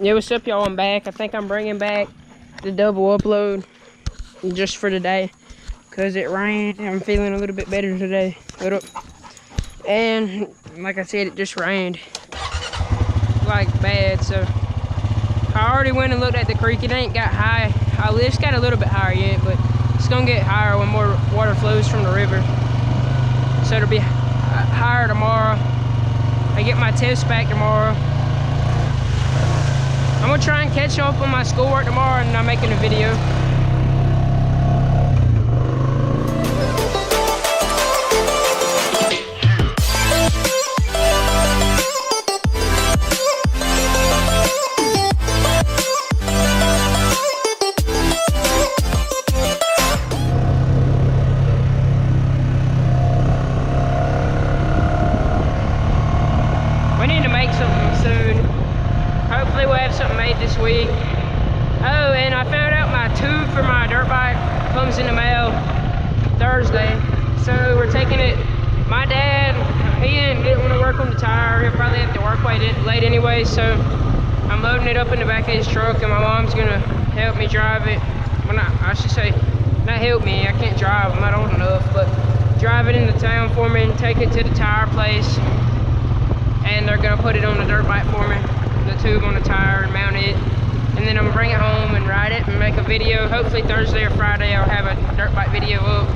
Yeah, what's up, y'all? I'm back. I think I'm bringing back the double upload just for today because it rained. I'm feeling a little bit better today. And like I said, it just rained like bad. So I already went and looked at the creek. It ain't got high. It's got a little bit higher yet, but it's gonna get higher when more water flows from the river. So it'll be higher tomorrow. I get my test back tomorrow. I'm gonna try and catch up on my schoolwork tomorrow, and I'm making a video. We need to make something soon. Hopefully we'll have something made this week. Oh, and I found out my tube for my dirt bike comes in the mail Thursday. So we're taking it. My dad, he didn't want to work on the tire. He'll probably have to work late anyway. So I'm loading it up in the back of his truck, and my mom's gonna help me drive it. Well, I should say, not help me. I can't drive. I'm not old enough, but drive it into town for me and take it to the tire place. And they're gonna put it on the dirt bike for me. The tube on the tire and mount it, and then I'm gonna bring it home and ride it and make a video. Hopefully Thursday or Friday I'll have a dirt bike video up.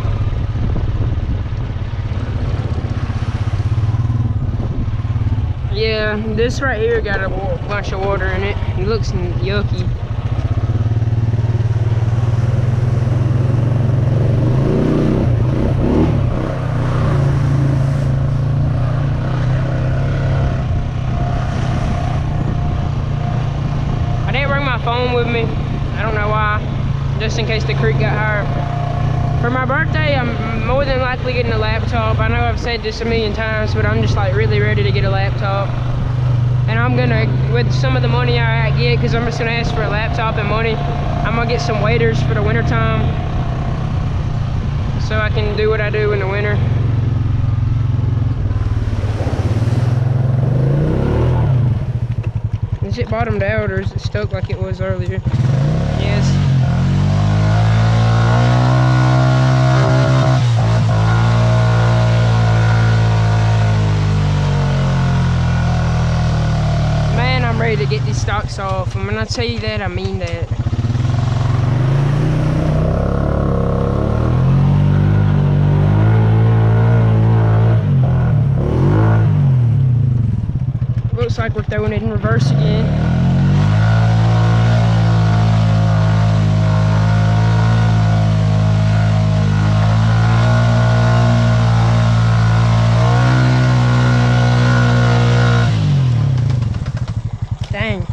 Yeah, this right here got a bunch of water in it. It looks yucky. Phone with me. I don't know why, just in case the creek got higher. For my birthday, I'm more than likely getting a laptop. I know I've said this a million times, but I'm just like really ready to get a laptop. And I'm gonna, with some of the money I get, because I'm just gonna ask for a laptop and money, I'm gonna get some waders for the winter time so I can do what I do in the winter. Is it bottomed out, or is it stuck like it was earlier? Yes. Man, I'm ready to get these stalks off. And when I tell you that, I mean that. Looks like we're throwing it in reverse again. Dang.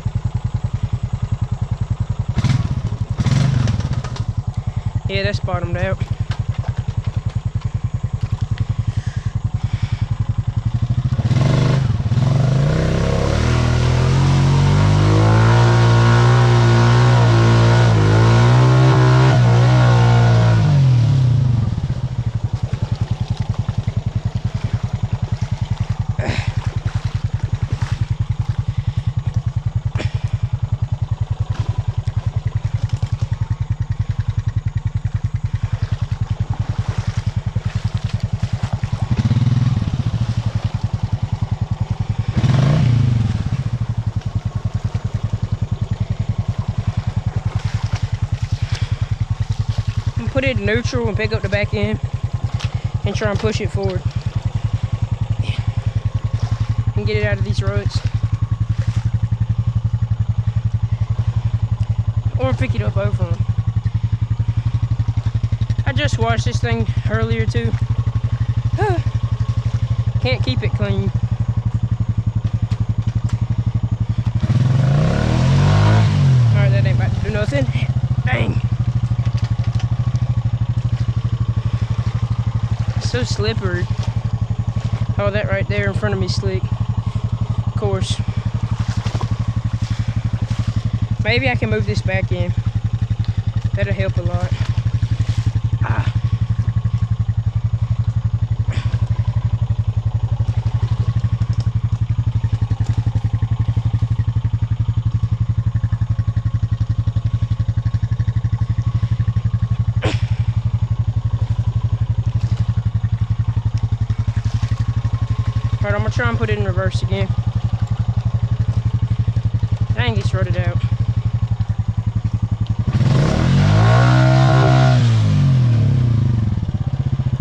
Yeah, that's bottomed out. Put it in neutral and pick up the back end and try and push it forward and get it out of these ruts, or pick it up over them. I just washed this thing earlier too. Can't keep it clean. Alright, that ain't about to do nothing. Dang. So slippery. Oh, that right there in front of me slick. Of course. Maybe I can move this back in. That'll help a lot. try and put it in reverse again. Dang, it's rutted out.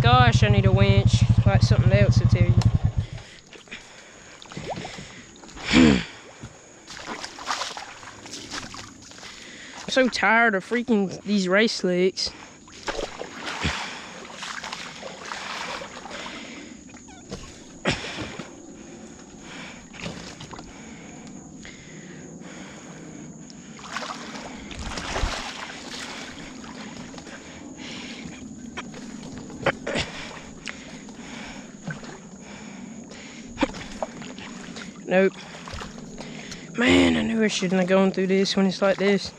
Gosh, I need a winch. Like something else to tell you. I'm so tired of freaking these race slicks. Nope. Man, I knew I shouldn't have gone through this when it's like this.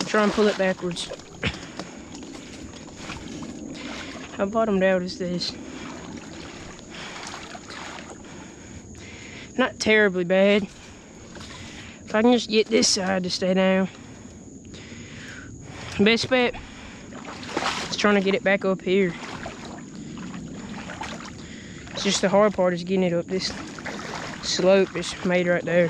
Try and pull it backwards. How bottomed out is this? Not terribly bad. If I can just get this side to stay down. Best bet is trying to get it back up here. It's just the hard part is getting it up this slope that's made right there.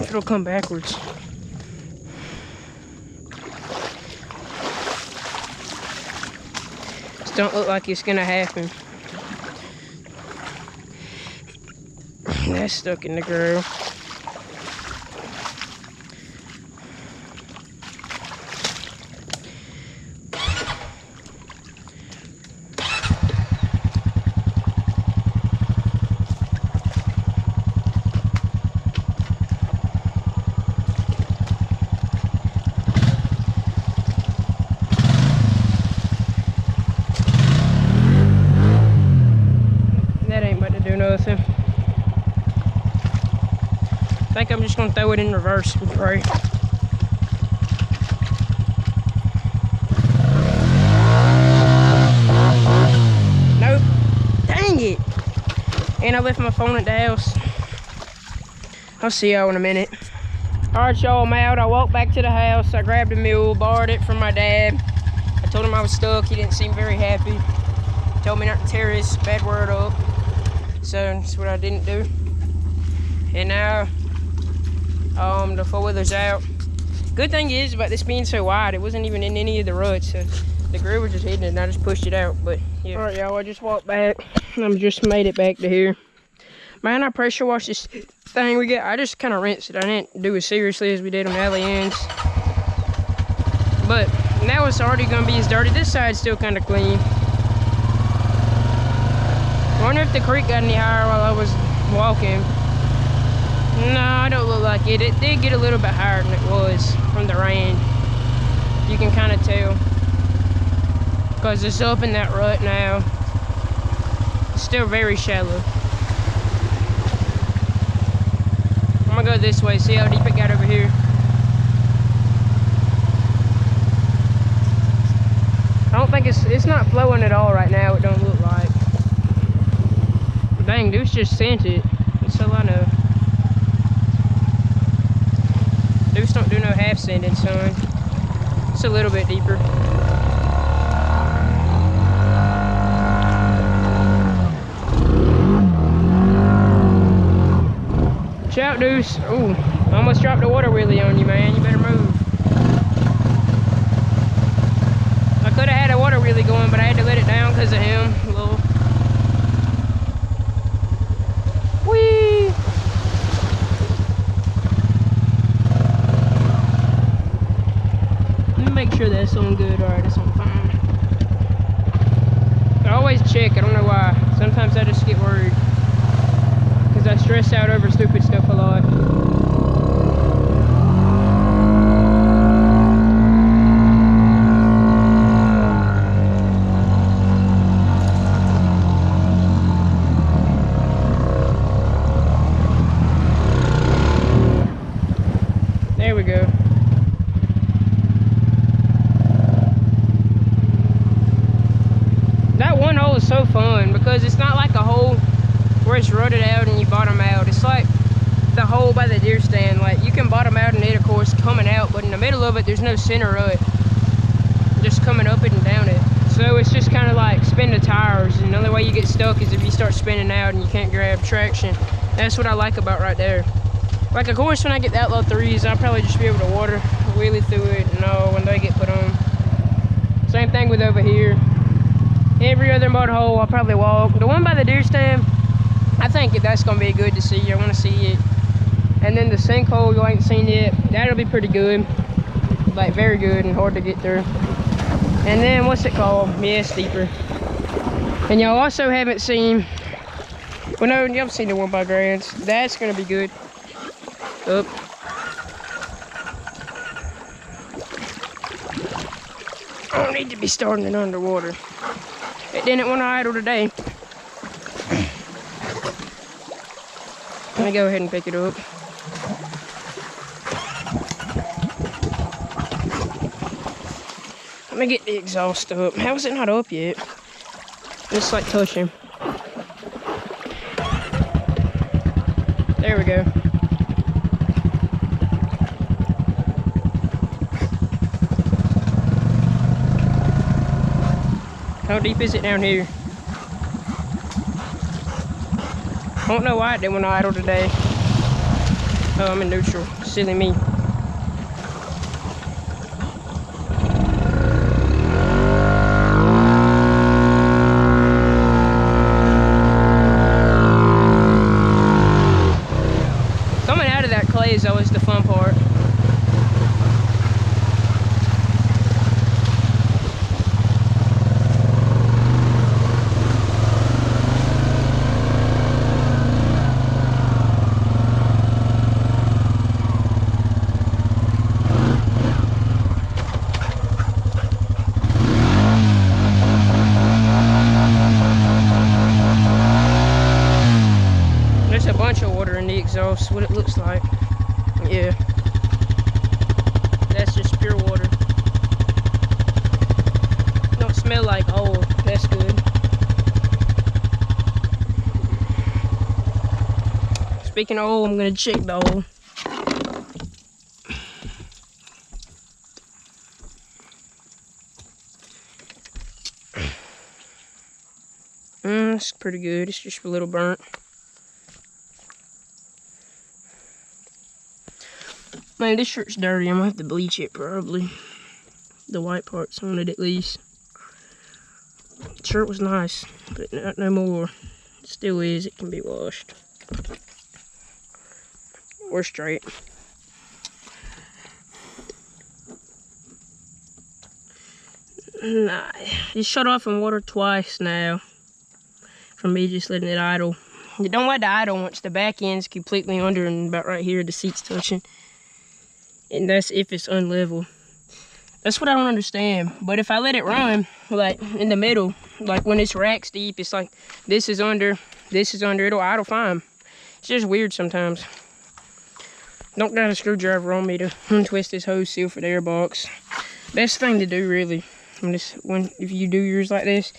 It'll come backwards. This don't look like it's gonna happen. That's stuck in the ground. Nothing. I think I'm just gonna throw it in reverse and pray. Nope. Dang it. And I left my phone at the house. I'll see y'all in a minute. Alright, y'all, I'm out. I walked back to the house. I grabbed a mule, borrowed it from my dad. I told him I was stuck. He didn't seem very happy. He told me not to tear his bad word up. So that's what I didn't do. And now the four-wheeler's out. Good thing is about this being so wide, it wasn't even in any of the ruts. So the grill was just hitting it and I just pushed it out. But yeah. Alright, y'all, I just walked back. I just made it back to here. Man, I pressure washed this thing we got. I just kind of rinsed it. I didn't do as seriously as we did on the alley ends. But now it's already gonna be as dirty. This side's still kind of clean. I wonder if the creek got any higher while I was walking. No, I don't look like it. It did get a little bit higher than it was from the rain. You can kind of tell. Because it's up in that rut now. It's still very shallow. I'm gonna go this way, see how deep it got over here. I don't think it's not flowing at all right now, it don't look like. Dang, Deuce just sent it. That's all I know. Deuce don't do no half sending, son. It's a little bit deeper. Watch out, Deuce. Ooh, I almost dropped a water wheelie on you, man. You better move. I could have had a water wheelie going, but I had to let it down because of him. A little. Whee! Let me make sure that's on good. Alright, it's on fine. I always check, I don't know why. Sometimes I just get worried. Because I stress out over stupid stuff a lot. There we go. That one hole is so fun because it's not like a hole where it's rutted out and you bottom out. It's like the hole by the deer stand. Like, you can bottom out in it, of course, coming out, but in the middle of it, there's no center rut. Just coming up it and down it. So it's just kind of like spin the tires, and the only way you get stuck is if you start spinning out and you can't grab traction. That's what I like about right there. Like, of course, when I get the Outlaw 3s, I'll probably just be able to water wheelie through it and all when they get put on. Same thing with over here. Every other mud hole I'll probably walk. The one by the deer stand, I think that's gonna be good to see. I want to see it. And then the sinkhole you ain't seen yet, that'll be pretty good. Like, very good and hard to get through. And then, what's it called? Yeah, steeper. And y'all also haven't seen, well, no, y'all seen the one by Grants. That's gonna be good. Up. I don't need to be starting it underwater. It didn't want to idle today. Let me go ahead and pick it up. Let me get the exhaust up. How is it not up yet? Just like touching. There we go. How deep is it down here? I don't know why it didn't want to idle today. Oh, I'm in neutral. Silly me. Coming out of that clay is always the fun part. Exhaust, what it looks like. Yeah, that's just pure water. Don't smell like oil. That's good. Speaking of oil, I'm gonna check the oil. It's pretty good. It's just a little burnt. Man, this shirt's dirty. I'm gonna have to bleach it probably. The white parts on it at least. The shirt was nice, but not no more. It still is. It can be washed. We're straight. Nah, it's shut off in water twice now. From me just letting it idle. You don't let it idle once the back end's completely under and about right here the seat's touching. And that's if it's unlevel. That's what I don't understand. But if I let it run, like in the middle, like when it's rack steep, it's like this is under, it'll idle fine. It's just weird sometimes. Don't got a screwdriver on me to untwist this hose seal for the airbox. Best thing to do, really. If you do yours like this,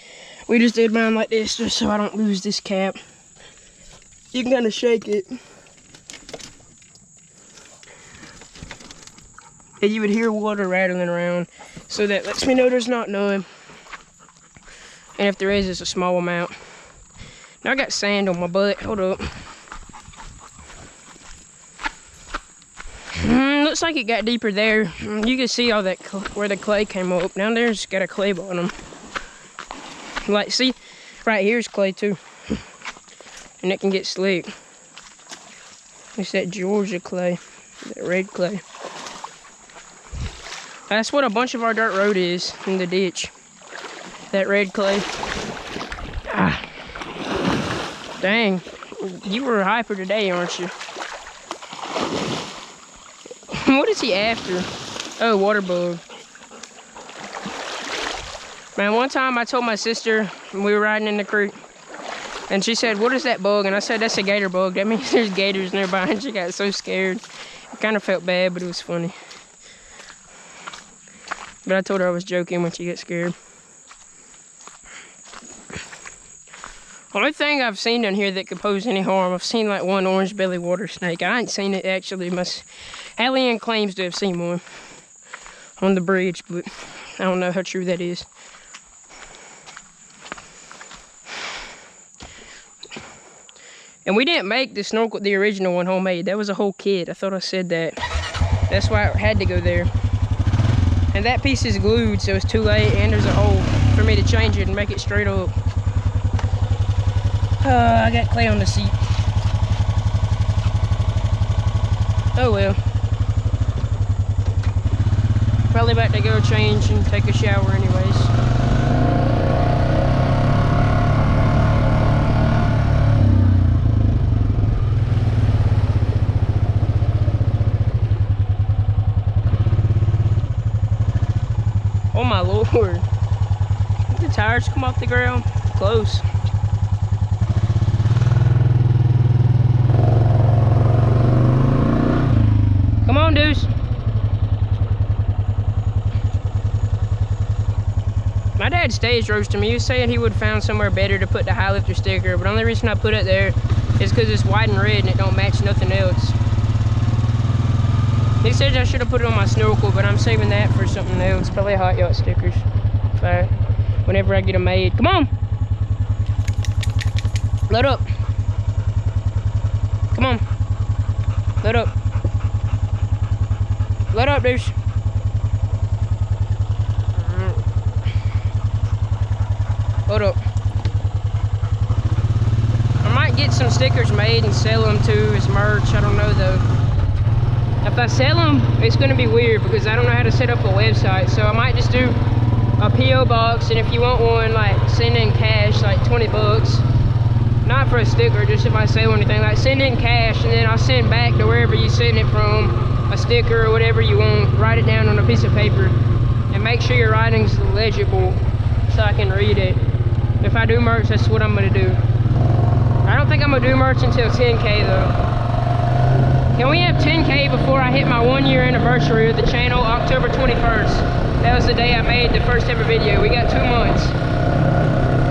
we just did mine like this just so I don't lose this cap. You can kind of shake it. And you would hear water rattling around, so that lets me know there's not none. And if there is, it's a small amount. Now I got sand on my butt. Hold up. Looks like it got deeper there. You can see all that where the clay came up. Down there's got a clay bottom. Like, see, right here's clay too, and it can get slick. It's that Georgia clay, that red clay. That's what a bunch of our dirt road is in the ditch. That red clay. Ah. Dang. You were hyper today, aren't you? What is he after? Oh, water bug. Man, one time I told my sister, we were riding in the creek, and she said, "What is that bug?" And I said, "That's a gator bug. That means there's gators nearby." And she got so scared. I kind of felt bad, but it was funny. But I told her I was joking when she got scared. Only thing I've seen down here that could pose any harm, I've seen like one orange belly water snake. I ain't seen it actually. Allie claims to have seen one on the bridge, but I don't know how true that is. And we didn't make the snorkel, the original one, homemade. That was a whole kit. I thought I said that. That's why it had to go there. And that piece is glued, so it's too late, and there's a hole for me to change it and make it straight up. I got clay on the seat. Oh well. Probably about to go change and take a shower anyways. Oh my lord. Did the tires come off the ground? Close. Come on, Deuce. My dad stage roasted me. He was saying he would have found somewhere better to put the high lifter sticker, but the only reason I put it there is because it's white and red and it don't match nothing else. He said I should have put it on my snorkel, but I'm saving that for something else. Probably hot yacht stickers. Whenever I get them made. Come on! Load up. Come on. Load up. Load up, Deuce. Load up. I might get some stickers made and sell them too as merch. I don't know though. If I sell them, it's going to be weird because I don't know how to set up a website. So I might just do a P.O. box, and if you want one, like send in cash, like 20 bucks. Not for a sticker, just if I sell anything. Like send in cash, and then I'll send back to wherever you send it from a sticker or whatever you want. Write it down on a piece of paper, and make sure your writing's legible so I can read it. If I do merch, that's what I'm going to do. I don't think I'm going to do merch until 10K though. Can we have 10K before I hit my 1-year anniversary of the channel, October 21st? That was the day I made the first ever video. We got 2 months.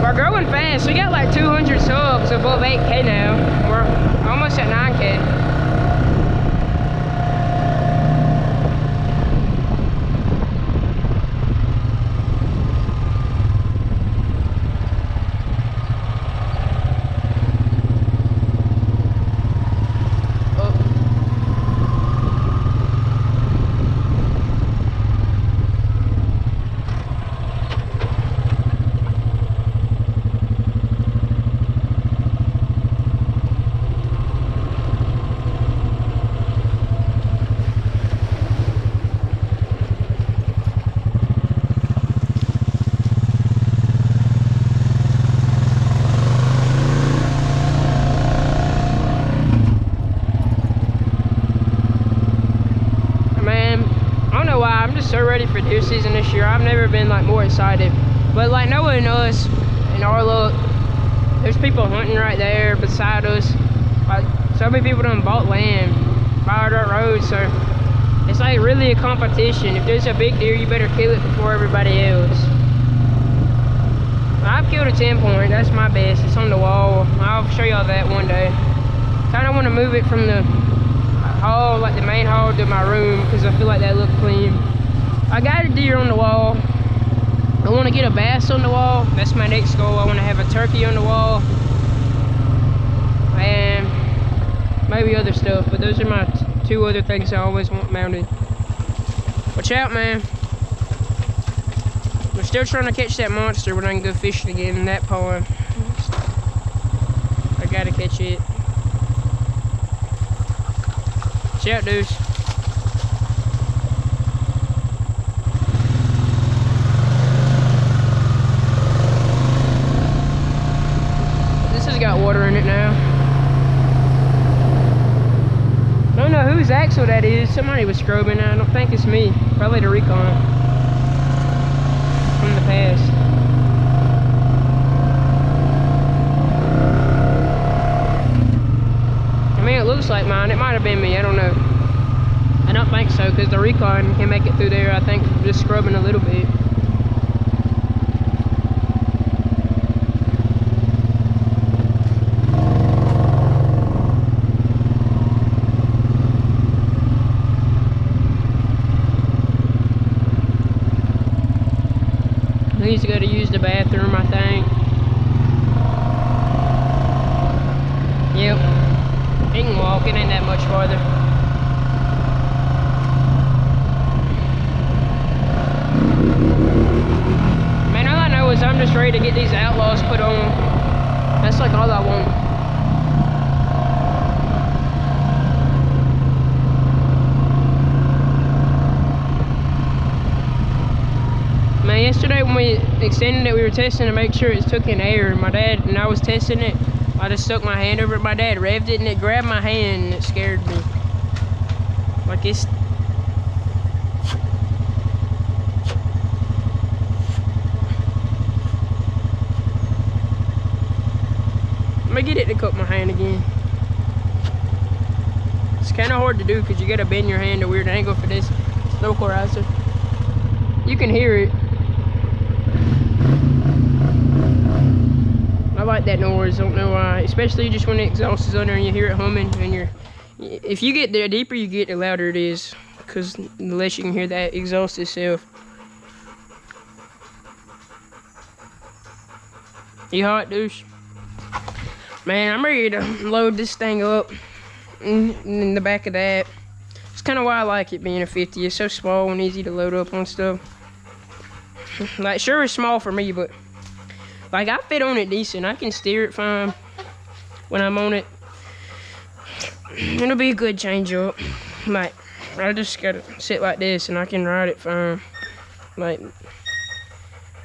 We're growing fast. We got like 200 subs above 8K now. We're almost at 9K. So ready for deer season this year. I've never been like more excited, but like knowing us and our luck, there's people hunting right there beside us. Like so many people done bought land by our dirt road, so it's like really a competition. If there's a big deer, you better kill it before everybody else. I've killed a 10 point. That's my best. It's on the wall. I'll show y'all that one day. Kind of want to move it from the hall, like the main hall, to my room because I feel like that look clean. I got a deer on the wall. I want to get a bass on the wall. That's my next goal. I want to have a turkey on the wall. And maybe other stuff. But those are my 2 other things I always want mounted. Watch out, man. We're still trying to catch that monster when I can go fishing again in that pond. I gotta catch it. Watch out, Deuce. Got water in it now. I don't know whose axle that is. Somebody was scrubbing. I don't think it's me. Probably the Recon from the past. I mean, it looks like mine. It might have been me. I don't know. I don't think so because the Recon can make it through there. I think just scrubbing a little bit. needs to go to use the bathroom, I think. Yep. He can walk, it ain't that much farther. Man, all I know is I'm just ready to get these Outlaws put on. That's like all I want. Man, yesterday when we extended it, we were testing to make sure it took in air. My dad, and I was testing it, I just stuck my hand over it. My dad revved it and it grabbed my hand and it scared me. Like it's... Let me get it to cup my hand again. It's kind of hard to do because you gotta bend your hand a weird angle for this snow chlorizer. You can hear it. I like that noise, don't know why. Especially just when the exhaust is on there and you hear it humming. And if you get there, the deeper you get, the louder it is. Because the less you can hear that exhaust itself. You hot, douche? Man, I'm ready to load this thing up in the back of that. It's kind of why I like it being a 50. It's so small and easy to load up on stuff. Like, sure, it's small for me, but like, I fit on it decent. I can steer it fine when I'm on it. It'll be a good change up. Like, I just gotta sit like this and I can ride it fine. Like,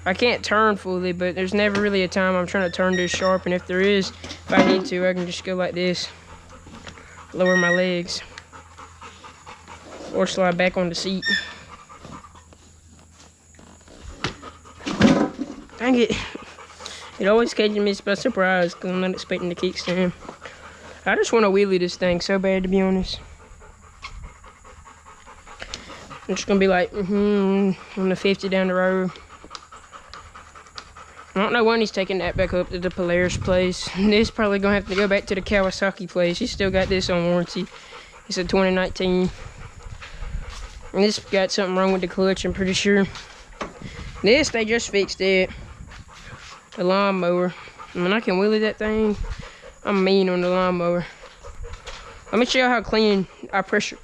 I can't turn fully, but there's never really a time I'm trying to turn this sharp. And if there is, if I need to, I can just go like this, lower my legs, or slide back on the seat. Dang it. It always catches me by surprise because I'm not expecting the kickstand. I just want to wheelie this thing so bad, to be honest. I'm just going to be like, on the 50 down the road. I don't know when he's taking that back up to the Polaris place. This probably going to have to go back to the Kawasaki place. He's still got this on warranty. It's a 2019. And this got something wrong with the clutch, I'm pretty sure. This, they just fixed it. The lawnmower. I mean, I can wheelie that thing. I'm mean on the lawnmower. Let me show you how clean I pressure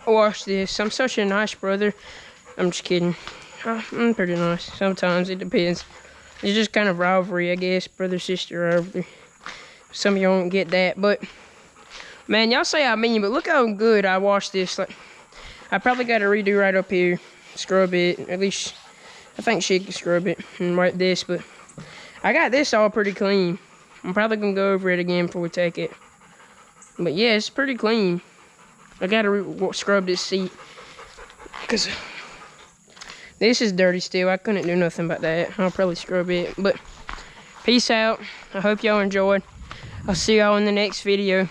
wash this. I'm such a nice brother. I'm just kidding. I'm pretty nice. Sometimes it depends. It's just kind of rivalry, I guess. Brother-sister rivalry. Some of y'all won't get that. But, man, y'all say I'm mean, but look how good I washed this. Like, I probably got to redo right up here. Scrub it. At least, I think she can scrub it and wipe this, but I got this all pretty clean. I'm probably going to go over it again before we take it. But yeah, it's pretty clean. I got to scrub this seat because this is dirty still. I couldn't do nothing about that. I'll probably scrub it. But peace out. I hope y'all enjoyed. I'll see y'all in the next video.